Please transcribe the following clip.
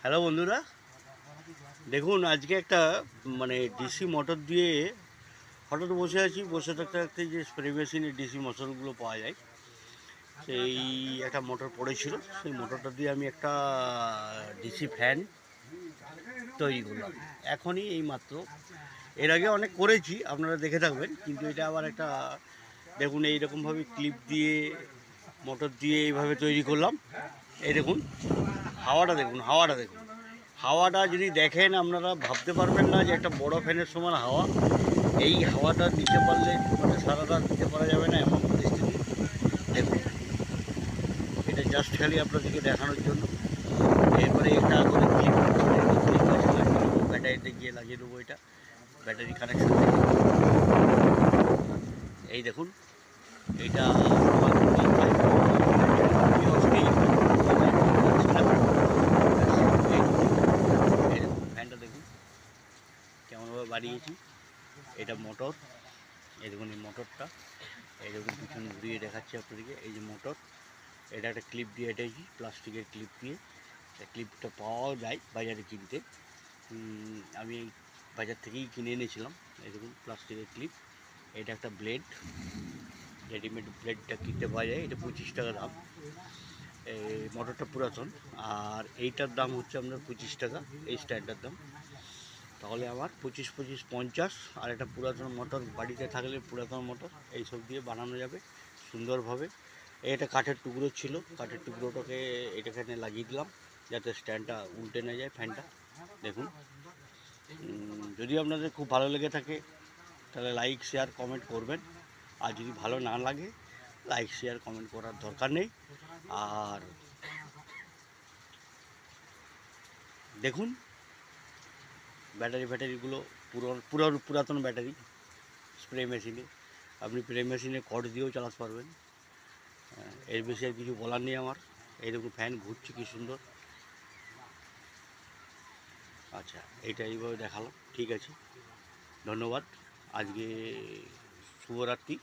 Hello বন্ধুরা, দেখুন আজকে একটা ডিসি মোটর দিয়ে হঠাৎ বসে আছি। বসে থাকতে থাকতে যে স্প্রে মেশিনে ডিসি মোটরগুলো পাওয়া যায়, সেই একটা মোটর পড়েছিল। সেই মোটরটা দিয়ে আমি একটা ডিসি ফ্যান তৈরি করলাম এখনই, এই মাত্র। এর আগে অনেক করেছি, আপনারা দেখে থাকবেন, কিন্তু এটা আবার একটা দেখুন এইরকমভাবে ক্লিপ দিয়ে মোটর দিয়ে এইভাবে তৈরি করলাম। এই দেখুন হাওয়াটা, দেখুন হাওয়াটা দেখুন। হাওয়াটা যদি দেখেন আপনারা ভাবতে পারবেন না যে একটা বড় ফ্যানের সমান হাওয়া। এই হাওয়াটা নিতে পারলে সারা রাত দিতে পারা যাবে না, এমন পরিস্থিতি। দেখুন, এটা জাস্ট খালি আপনাদেরকে দেখানোর জন্য। এরপরে একটা করে ক্লিপ ব্যাটারিতে গিয়ে লাগিয়ে দেবো। এটা ব্যাটারি কানেকশন। এই দেখুন, এইটা ফ্যানটা দেখুন কেমনভাবে বাড়িয়েছি। এটা মোটর, এই দেখুন এই মোটরটা, এই দেখুন পিছন ঘুরিয়ে দেখাচ্ছি আপনাদেরকে। এই যে মোটর, এটা একটা ক্লিপ দিয়ে এটাইছি, প্লাস্টিকের ক্লিপ দিয়ে। ক্লিপটা পাওয়াও যায় বাজারে কিনতে। আমি এই বাজার থেকেই কিনে এনেছিলাম। এই দেখুন প্লাস্টিকের ক্লিপ। এটা একটা ব্লেড, রেডিমেড ব্লেডটা কিনতে পাওয়া যায়। এটা 25 টাকা দাম। এই মোটরটা পুরাতন, আর এইটার দাম হচ্ছে আপনার 25 টাকা, এই স্ট্যান্ডার দাম। তাহলে আমার 25 25 50। আর একটা পুরাতন মোটর বাড়িতে থাকলে, পুরাতন মোটর এইসব দিয়ে বানানো যাবে সুন্দরভাবে। এটা কাঠের টুকরো ছিল, কাঠের টুকরোটাকে এটাখানে লাগিয়ে দিলাম যাতে স্ট্যান্ডটা উল্টে না যায় ফ্যানটা। দেখুন, যদি আপনাদের খুব ভালো লেগে থাকে তাহলে লাইক শেয়ার কমেন্ট করবেন। আর যদি ভালো না লাগে, লাইক শেয়ার কমেন্ট করার দরকার নেই। আর দেখুন ব্যাটারিগুলো পুরাতন ব্যাটারি। স্প্রে মেশিনে, আপনি স্প্রে মেশিনে কর্ড দিয়েও চালাতে পারবেন। এর বেশি আর কিছু বলার নেই আমার। এই দেখুন ফ্যান ঘুরছে কি সুন্দর। আচ্ছা, এইটা এইভাবে দেখালাম, ঠিক আছে, ধন্যবাদ। আজকে শুভরাত্রি।